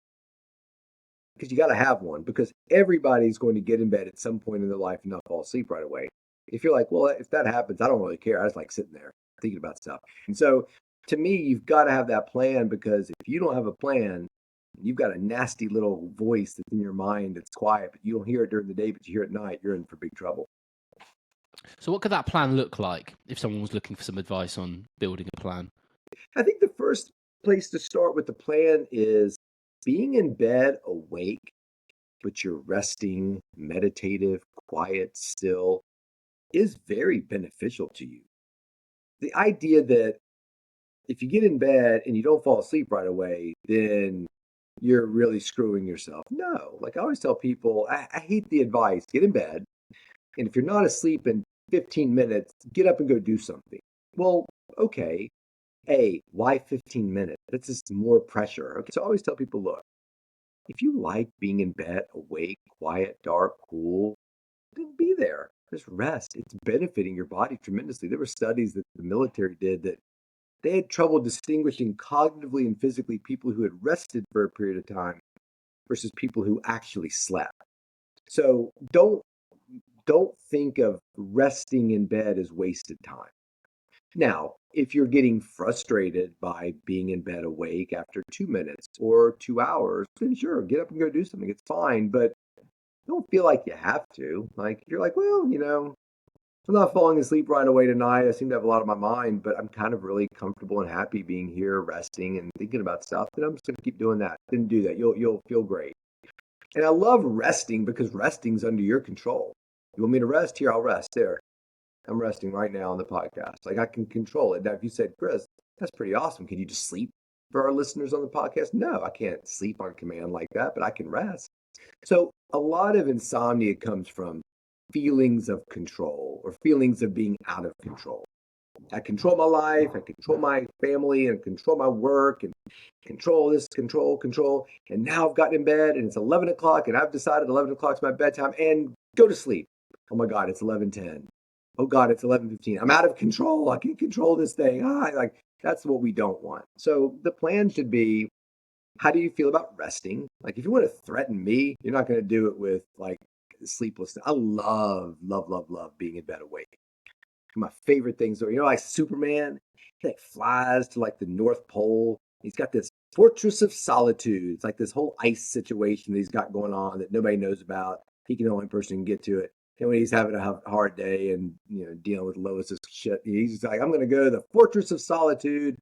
[SPEAKER 2] Because you got to have one, because everybody's going to get in bed at some point in their life and not fall asleep right away. If you're like, well, if that happens, I don't really care. I just like sitting there thinking about stuff. And so to me, you've got to have that plan, because if you don't have a plan, you've got a nasty little voice that's in your mind that's quiet, but you don't hear it during the day, but you hear it at night, you're in for big trouble.
[SPEAKER 1] So, what could that plan look like if someone was looking for some advice on building a plan?
[SPEAKER 2] I think the first place to start with the plan is being in bed awake, but you're resting, meditative, quiet, still is very beneficial to you. The idea that if you get in bed and you don't fall asleep right away, then you're really screwing yourself. No, like I always tell people, I hate the advice get in bed, and if you're not asleep in 15 minutes, get up and go do something. Well, okay. Why 15 minutes? That's just more pressure. Okay, so I always tell people look, if you like being in bed, awake, quiet, dark, cool, then be there. Just rest. It's benefiting your body tremendously. There were studies that the military did that they had trouble distinguishing cognitively and physically people who had rested for a period of time versus people who actually slept. So don't think of resting in bed as wasted time. Now, if you're getting frustrated by being in bed awake after 2 minutes or 2 hours, then sure, get up and go do something. It's fine, but don't feel like you have to. Like, you're like, well, I'm not falling asleep right away tonight. I seem to have a lot on my mind, but I'm kind of really comfortable and happy being here, resting and thinking about stuff. Then I'm just going to keep doing that. Then do that. You'll feel great. And I love resting because resting's under your control. You want me to rest? Here, I'll rest. There. I'm resting right now on the podcast. Like I can control it. Now, if you said, Chris, that's pretty awesome. Can you just sleep for our listeners on the podcast? No, I can't sleep on command like that, but I can rest. So a lot of insomnia comes from feelings of control or feelings of being out of control. I control my life, I control my family, and control my work, and control this, control. And now I've gotten in bed, and it's 11 o'clock, and I've decided 11 o'clock is my bedtime, and go to sleep. Oh my God, it's 11:10. Oh God, it's 11:15. I'm out of control. I can't control this thing. Like that's what we don't want. So the plan should be, how do you feel about resting? Like if you want to threaten me, you're not going to do it with like sleepless. I love being in bed awake. My favorite things are, like Superman, he like flies to like the North Pole. He's got this fortress of solitude. It's like this whole ice situation that he's got going on that nobody knows about. He can the only person who can get to it. And when he's having a hard day and dealing with Lois's shit, he's just like, I'm going to go to the fortress of solitude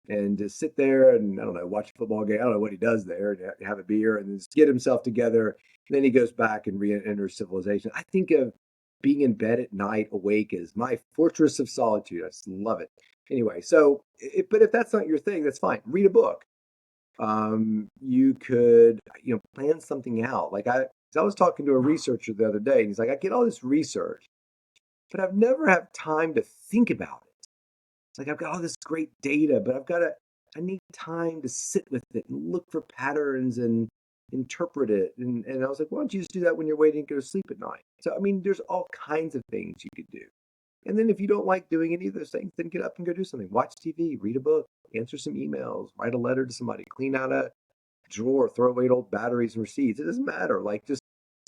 [SPEAKER 2] and just sit there and I don't know, watch a football game. I don't know what he does there. Have a beer and just get himself together. And then he goes back and re-enters civilization. I think of being in bed at night awake is my fortress of solitude. I just love it. Anyway, so but if that's not your thing, that's fine. Read a book. You could plan something out. Like I was talking to a researcher the other day, and he's like, I get all this research, but I've never had time to think about it. It's like I've got all this great data, but I need time to sit with it and look for patterns and interpret it. And I was like, why don't you just do that when you're waiting to go to sleep at night? So, I mean, there's all kinds of things you could do. And then if you don't like doing any of those things, then get up and go do something. Watch TV, read a book, answer some emails, write a letter to somebody, clean out a drawer, throw away old batteries and receipts. It doesn't matter. Like just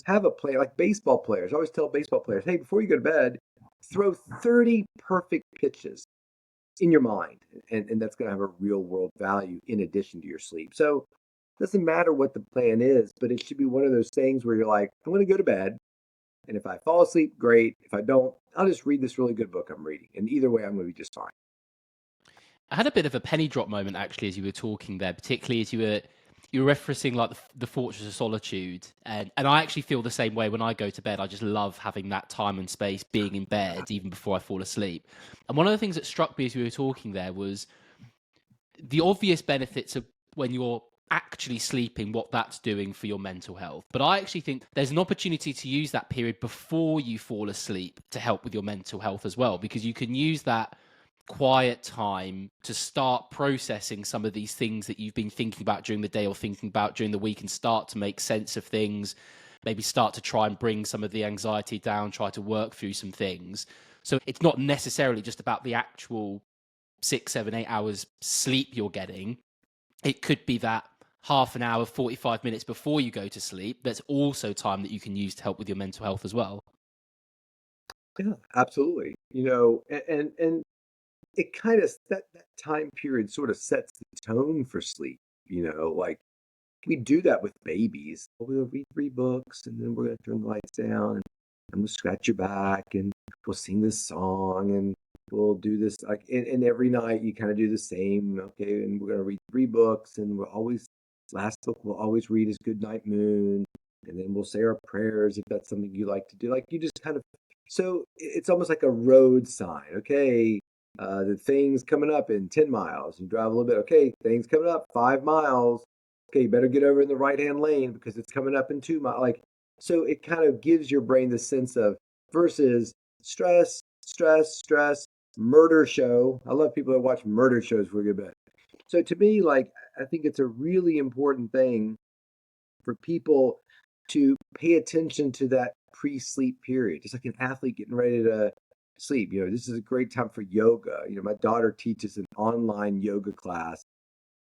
[SPEAKER 2] have a play like baseball players. I always tell baseball players, hey, before you go to bed, throw 30 perfect pitches in your mind. And that's going to have a real world value in addition to your sleep. So it doesn't matter what the plan is, but it should be one of those things where you're like, I'm going to go to bed. And if I fall asleep, great. If I don't, I'll just read this really good book I'm reading. And either way, I'm going to be just fine.
[SPEAKER 1] I had a bit of a penny drop moment actually as you were talking there, particularly as you were you're referencing like the Fortress of Solitude, and I actually feel the same way when I go to bed. I just love having that time and space, being in bed even before I fall asleep. And one of the things that struck me as we were talking there was the obvious benefits of when you're actually sleeping, what that's doing for your mental health. But I actually think there's an opportunity to use that period before you fall asleep to help with your mental health as well, because you can use that quiet time to start processing some of these things that you've been thinking about during the day or thinking about during the week, and start to make sense of things, maybe start to try and bring some of the anxiety down, try to work through some things. So it's not necessarily just about the actual 6, 7, 8 hours sleep you're getting. It could be that half an hour, 45 minutes before you go to sleep. That's also time that you can use to help with your mental health as well.
[SPEAKER 2] Yeah, absolutely. And it kind of that time period sort of sets the tone for sleep. Like we do that with babies. We'll read 3 books and then we're going to turn the lights down and we'll scratch your back and we'll sing this song and we'll do this like and every night you kind of do the same. Okay, and we're going to read 3 books and we'll always last book we'll always read is Good Night Moon, and then we'll say our prayers if that's something you like to do. Like you just kind of so it's almost like a road sign. Okay, the thing's coming up in 10 miles. You drive a little bit. Okay, thing's coming up 5 miles. Okay, you better get over in the right-hand lane because it's coming up in 2 miles. Like, so it kind of gives your brain the sense of versus stress, stress, stress, murder show. I love people that watch murder shows for a good bit. So to me, like, I think it's a really important thing for people to pay attention to that pre-sleep period, just like an athlete getting ready to sleep. This is a great time for yoga. My daughter teaches an online yoga class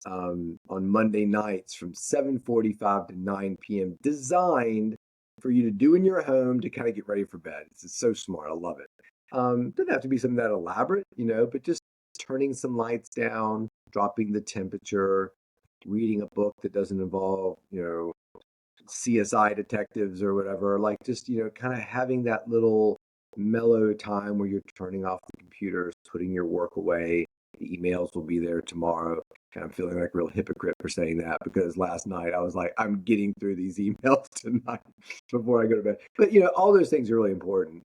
[SPEAKER 2] on Monday nights from 7:45 to 9 p.m. designed for you to do in your home to kind of get ready for bed. It's so smart. I love it. Doesn't have to be something that elaborate, but just turning some lights down, dropping the temperature, reading a book that doesn't involve, CSI detectives or whatever, like just, kind of having that little mellow time where you're turning off the computers, putting your work away. The emails will be there tomorrow. And I'm feeling like a real hypocrite for saying that because last night I was like, I'm getting through these emails tonight before I go to bed. But, all those things are really important.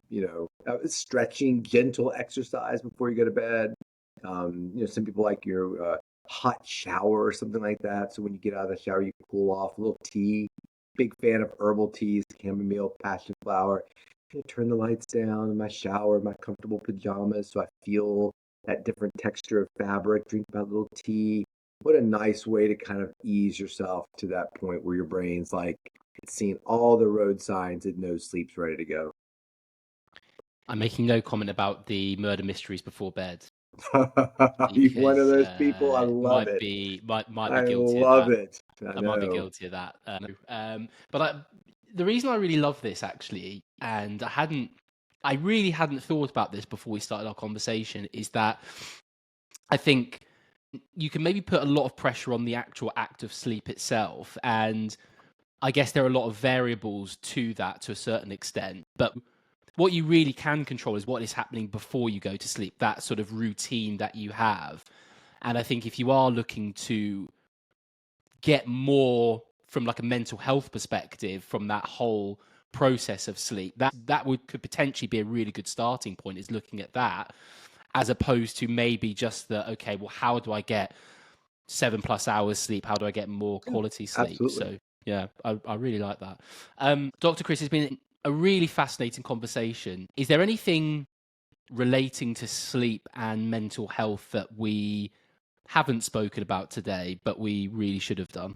[SPEAKER 2] Stretching, gentle exercise before you go to bed. Some people like your hot shower or something like that. So when you get out of the shower, you cool off. A little tea. Big fan of herbal teas, chamomile, passion flower. Turn the lights down in my shower, my comfortable pajamas, so I feel that different texture of fabric. Drink my little tea. What a nice way to kind of ease yourself to that point where your brain's like it's seen all the road signs, it knows sleep's ready to go.
[SPEAKER 1] I'm making no comment about the murder mysteries before bed
[SPEAKER 2] You one of
[SPEAKER 1] because
[SPEAKER 2] those people? I love
[SPEAKER 1] might
[SPEAKER 2] it.
[SPEAKER 1] be might be
[SPEAKER 2] I
[SPEAKER 1] guilty of
[SPEAKER 2] love
[SPEAKER 1] that.
[SPEAKER 2] it. I
[SPEAKER 1] I might be
[SPEAKER 2] know.
[SPEAKER 1] guilty of that. But the reason I really love this actually, and I really hadn't thought about this before we started our conversation, is that I think you can maybe put a lot of pressure on the actual act of sleep itself. And I guess there are a lot of variables to that to a certain extent. But what you really can control is what is happening before you go to sleep, that sort of routine that you have. And I think if you are looking to get more from like a mental health perspective from that whole process of sleep, that could potentially be a really good starting point, is looking at that, as opposed to maybe just the, okay, well, how do I get 7+ hours sleep? How do I get more
[SPEAKER 2] Yeah,
[SPEAKER 1] quality sleep?
[SPEAKER 2] absolutely.
[SPEAKER 1] So yeah, I really like that. Dr. Chris, has been a really fascinating conversation. Is there anything relating to sleep and mental health that we haven't spoken about today, but we really should have done?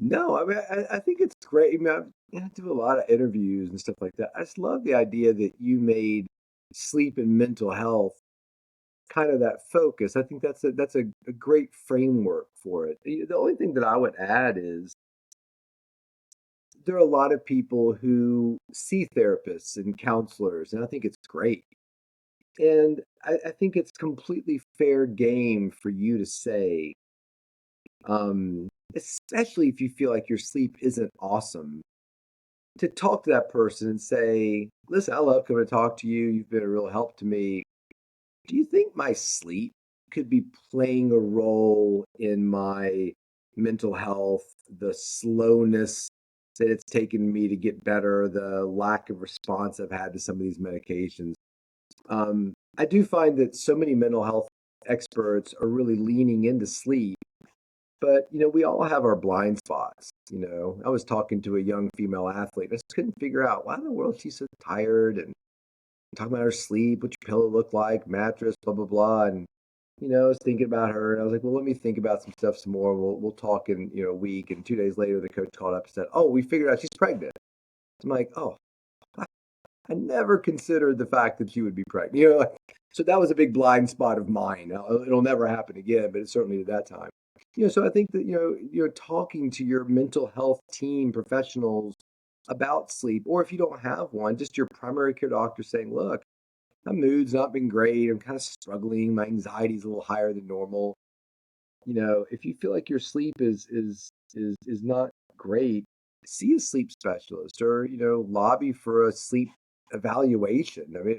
[SPEAKER 2] No, I mean, I think it's great. I mean, I do a lot of interviews and stuff like that. I just love the idea that you made sleep and mental health kind of that focus. I think that's a great framework for it. The only thing that I would add is there are a lot of people who see therapists and counselors, and I think it's great. And I think it's completely fair game for you to say, especially if you feel like your sleep isn't awesome, to talk to that person and say, listen, I love coming to talk to you. You've been a real help to me. Do you think my sleep could be playing a role in my mental health, the slowness that it's taken me to get better, the lack of response I've had to some of these medications. I do find that so many mental health experts are really leaning into sleep, but we all have our blind spots. I was talking to a young female athlete. I just couldn't figure out why in the world she's so tired and talking about her sleep, what your pillow looked like, mattress, blah blah blah. And I was thinking about her, and I was like, well, let me think about some stuff some more. We'll talk in a week. And 2 days later, the coach called up and said, "Oh, we figured out she's pregnant." I'm like, "Oh, I never considered the fact that she would be pregnant." So that was a big blind spot of mine. It'll never happen again, but it certainly did that time. So I think that you're talking to your mental health team professionals about sleep, or if you don't have one, just your primary care doctor saying, "Look, my mood's not been great. I'm kind of struggling. My anxiety's a little higher than normal." If you feel like your sleep is not great, see a sleep specialist, or lobby for a sleep evaluation. I mean,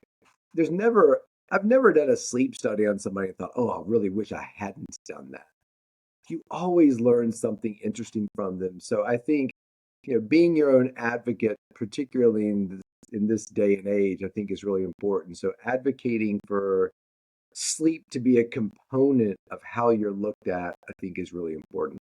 [SPEAKER 2] there's never I've never done a sleep study on somebody and thought, "Oh, I really wish I hadn't done that." You always learn something interesting from them. So I think, being your own advocate, particularly in this day and age, I think is really important. So advocating for sleep to be a component of how you're looked at, I think is really important.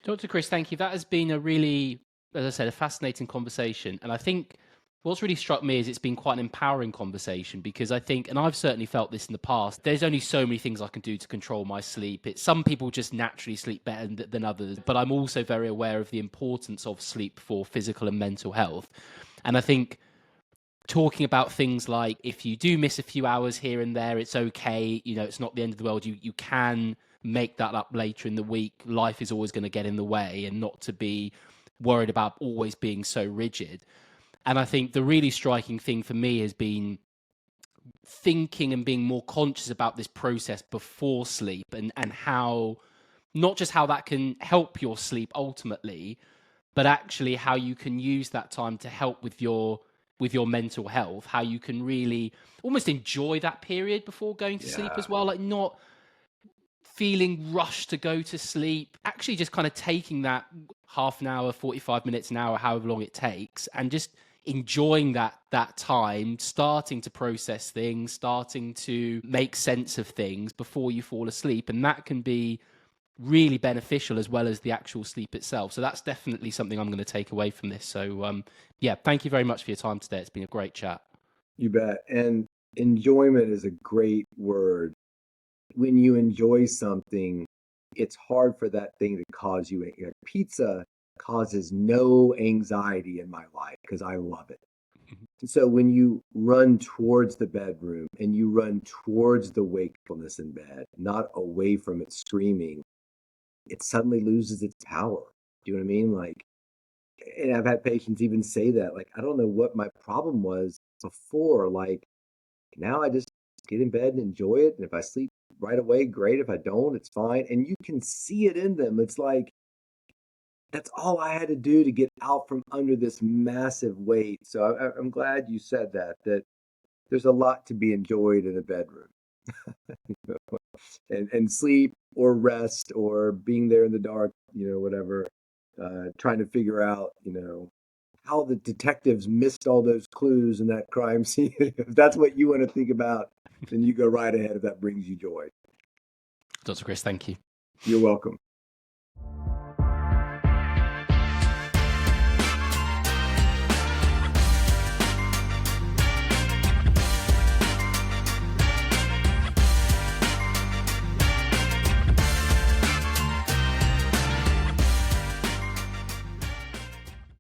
[SPEAKER 1] Dr. Chris, thank you. That has been a really, as I said, a fascinating conversation. And I think what's really struck me is it's been quite an empowering conversation, because I think, and I've certainly felt this in the past, there's only so many things I can do to control my sleep. Some people just naturally sleep better than others, but I'm also very aware of the importance of sleep for physical and mental health. And I think talking about things like, if you do miss a few hours here and there, it's okay. It's not the end of the world. You can make that up later in the week. Life is always going to get in the way, and not to be worried about always being so rigid. And I think the really striking thing for me has been thinking and being more conscious about this process before sleep, and how, not just how that can help your sleep ultimately, but actually how you can use that time to help with your mental health, how you can really almost enjoy that period before going to sleep
[SPEAKER 2] Yeah.
[SPEAKER 1] as well, like not feeling rushed to go to sleep, actually just kind of taking that half an hour, 45 minutes, an hour, however long it takes, and just enjoying that time, starting to process things, starting to make sense of things before you fall asleep. And that can be really beneficial, as well as the actual sleep itself. So that's definitely something I'm going to take away from this. So yeah, thank you very much for your time today. It's been a great chat.
[SPEAKER 2] You bet. And enjoyment is a great word. When you enjoy something, it's hard for that thing to cause you pizza causes no anxiety in my life because I love it. So when you run towards the bedroom and you run towards the wakefulness in bed, not away from it screaming, it suddenly loses its power. Do you know what I mean? Like, and I've had patients even say that, like, I don't know what my problem was before. Like, now I just get in bed and enjoy it. And if I sleep right away, great. If I don't, it's fine. And you can see it in them. It's like, that's all I had to do to get out from under this massive weight. So I'm glad you said that there's a lot to be enjoyed in a bedroom. And sleep or rest or being there in the dark, whatever, trying to figure out, how the detectives missed all those clues in that crime scene. If that's what you want to think about, then you go right ahead if that brings you joy.
[SPEAKER 1] Dr. Chris, thank you.
[SPEAKER 2] You're welcome.